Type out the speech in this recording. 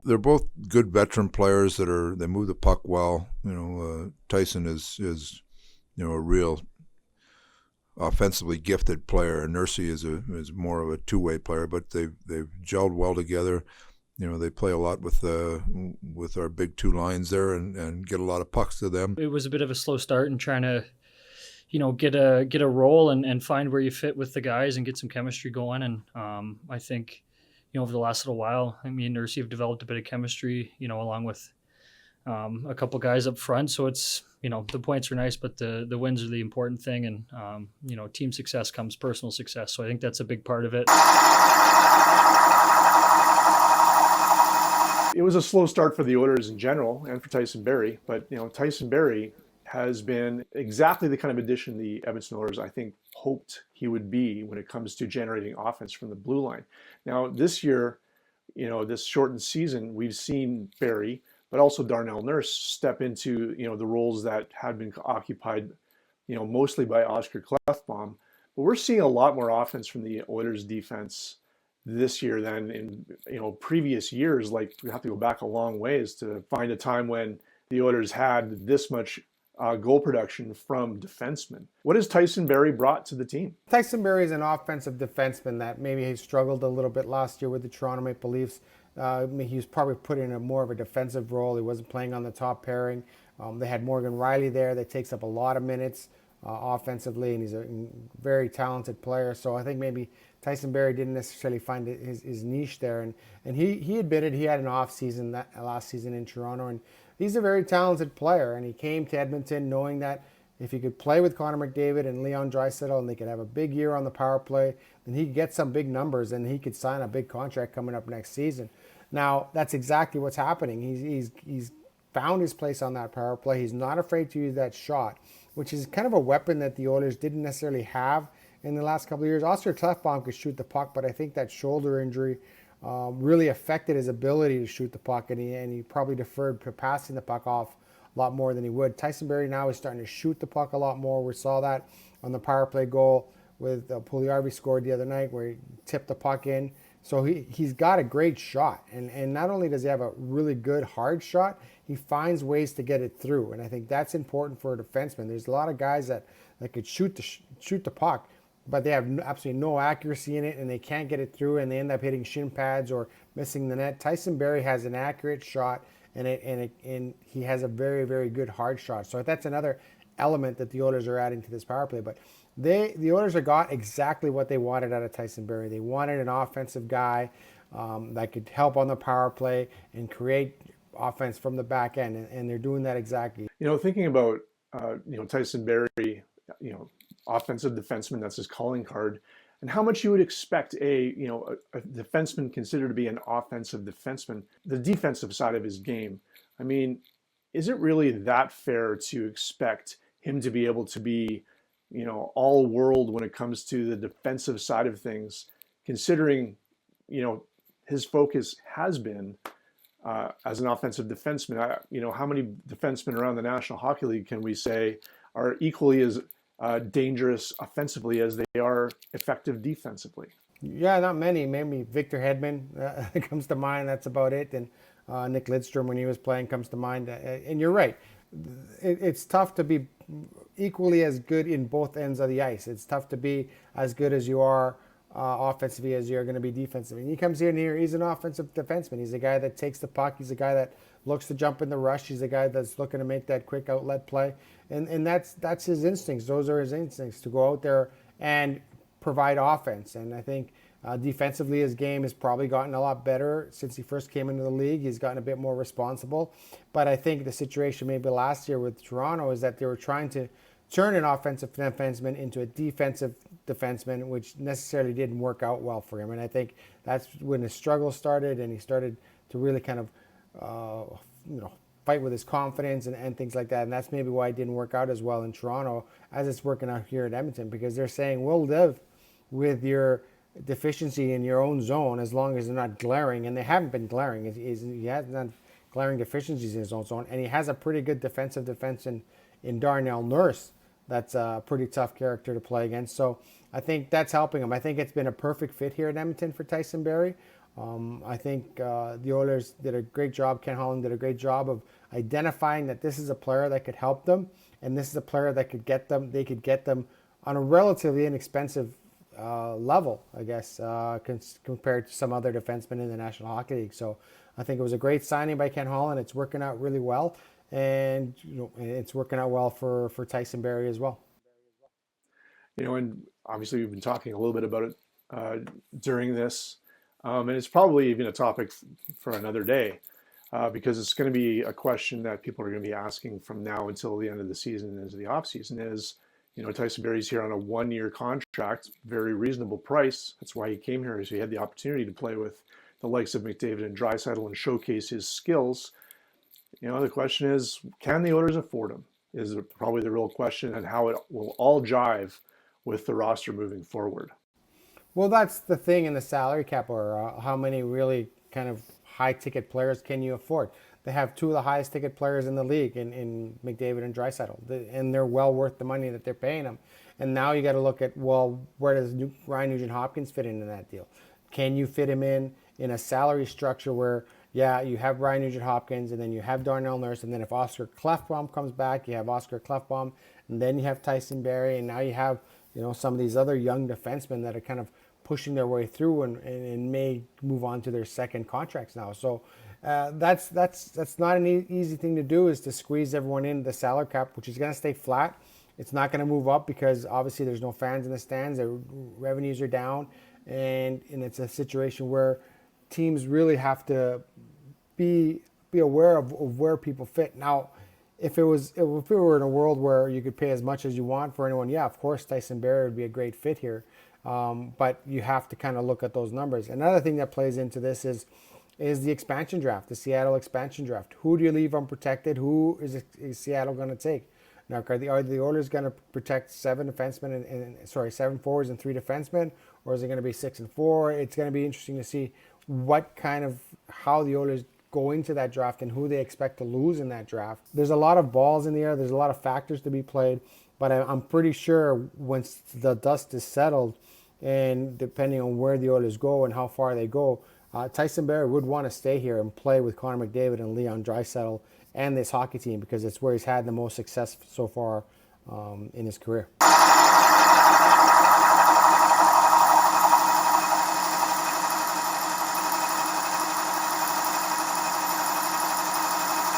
they're both good veteran players they move the puck well. Tyson is a real offensively gifted player. Nursey is more of a two-way player, but they've gelled well together. They play a lot with our big two lines there and get a lot of pucks to them. It was a bit of a slow start in trying to, get a role and find where you fit with the guys and get some chemistry going. And I think, over the last little while, Nursey have developed a bit of chemistry, along with a couple guys up front. So it's, the points are nice, but the wins are the important thing. And, team success comes personal success. So I think that's a big part of it. It was a slow start for the Oilers in general and for Tyson Barrie, but Tyson Barrie has been exactly the kind of addition the Edmonton Oilers, I think, hoped he would be when it comes to generating offense from the blue line. Now, this year, this shortened season, we've seen Barrie, but also Darnell Nurse step into, the roles that had been occupied, mostly by Oscar Klefbom. But we're seeing a lot more offense from the Oilers defense this year than in, previous years. Like, we have to go back a long ways to find a time when the Oilers had this much goal production from defensemen. What has Tyson Barrie brought to the team? Tyson Barrie is an offensive defenseman that maybe he struggled a little bit last year with the Toronto Maple Leafs. He was probably put in a more of a defensive role. He wasn't playing on the top pairing. They had Morgan Riley there that takes up a lot of minutes offensively, and he's a very talented player. So I think maybe Tyson Barrie didn't necessarily find his niche there. And he admitted he had an off season last season in Toronto, and he's a very talented player. And he came to Edmonton knowing that if he could play with Connor McDavid and Leon Draisaitl and they could have a big year on the power play, then he could get some big numbers and he could sign a big contract coming up next season. Now, that's exactly what's happening. He's found his place on that power play. He's not afraid to use that shot, which is kind of a weapon that the Oilers didn't necessarily have in the last couple of years. Oscar Klefbom could shoot the puck, but I think that shoulder injury really affected his ability to shoot the puck, and he probably deferred passing the puck off a lot more than he would. Tyson Barrie now is starting to shoot the puck a lot more. We saw that on the power play goal with Puljujärvi scored the other night where he tipped the puck in. So he's got a great shot. And not only does he have a really good hard shot, he finds ways to get it through. And I think that's important for a defenseman. There's a lot of guys that could shoot the puck, but they have absolutely no accuracy in it and they can't get it through and they end up hitting shin pads or missing the net. Tyson Barrie has an accurate shot and he has a very, very good hard shot. So that's another element that the Oilers are adding to this power play. But the Oilers have got exactly what they wanted out of Tyson Barrie. They wanted an offensive guy that could help on the power play and create offense from the back end, and they're doing that exactly. Thinking about Tyson Barrie, offensive defenseman, that's his calling card, and how much you would expect a defenseman considered to be an offensive defenseman, the defensive side of his game. I mean, is it really that fair to expect him to be able to be all world when it comes to the defensive side of things, considering, his focus has been as an offensive defenseman? How many defensemen around the National Hockey League can we say are equally as dangerous offensively as they are effective defensively? Yeah, not many. Maybe Victor Hedman comes to mind. That's about it. And Nick Lidstrom, when he was playing, comes to mind. And you're right. It's tough to be equally as good in both ends of the ice. It's tough to be as good as you are offensively as you're going to be defensively. And he comes in here, he's an offensive defenseman. He's a guy that takes the puck. He's a guy that looks to jump in the rush. He's a guy that's looking to make that quick outlet play. And that's his instincts. Those are his instincts, to go out there and provide offense. And I think defensively his game has probably gotten a lot better since he first came into the league. He's gotten a bit more responsible. But I think the situation maybe last year with Toronto is that they were trying to turn an offensive defenseman into a defensive defenseman, which necessarily didn't work out well for him. And I think that's when his struggle started, and he started to really kind of fight with his confidence and things like that. And that's maybe why it didn't work out as well in Toronto as it's working out here at Edmonton, because they're saying, we'll live with your deficiency in your own zone as long as they're not glaring. And they haven't been glaring. He hasn't done glaring deficiencies in his own zone. And he has a pretty good defensive defense in Darnell Nurse. That's a pretty tough character to play against. So I think that's helping him. I think it's been a perfect fit here at Edmonton for Tyson Barrie. I think the Oilers did a great job. Ken Holland did a great job of identifying that this is a player that could help them, and this is a player that could get them. They could get them on a relatively inexpensive level, I guess, compared to some other defensemen in the National Hockey League. So I think it was a great signing by Ken Holland. It's working out really well, and it's working out well for Tyson Barrie as well. And obviously we've been talking a little bit about it during this, and it's probably even a topic for another day, because it's going to be a question that people are going to be asking from now until the end of the season, into the off season. Is Tyson Barrie's here on a 1-year contract, very reasonable price. That's why he came here, is he had the opportunity to play with the likes of McDavid and Draisaitl and showcase his skills. The question is, can the Oilers afford him? Is probably the real question, and how it will all jive with the roster moving forward. Well, that's the thing in the salary cap, or how many really kind of high ticket players can you afford? They have two of the highest ticket players in the league in McDavid and Draisaitl, and they're well worth the money that they're paying them. And now you got to look at, well, where does Ryan Nugent-Hopkins fit into that deal? Can you fit him in a salary structure where, yeah, you have Ryan Nugent-Hopkins, and then you have Darnell Nurse, and then if Oscar Klefbom comes back, you have Oscar Klefbom, and then you have Tyson Barrie, and now you have some of these other young defensemen that are kind of pushing their way through and may move on to their second contracts now. So that's not an easy thing to do, is to squeeze everyone in the salary cap, which is going to stay flat. It's not going to move up because obviously there's no fans in the stands. Their revenues are down, and it's a situation where teams really have to be aware of where people fit. Now, if we were in a world where you could pay as much as you want for anyone, yeah, of course Tyson Barrie would be a great fit here. But you have to kind of look at those numbers. Another thing that plays into this is the expansion draft, the Seattle expansion draft. Who do you leave unprotected? Who is Seattle going to take? Now, are the Oilers going to protect 7 forwards and 3 defensemen, or is it going to be 6 and 4? It's going to be interesting to see how the Oilers go into that draft and who they expect to lose in that draft. There's a lot of balls in the air. There's a lot of factors to be played, but I'm pretty sure once the dust is settled, and depending on where the Oilers go and how far they go, Tyson Barrie would want to stay here and play with Connor McDavid and Leon Draisaitl and this hockey team, because it's where he's had the most success so far in his career.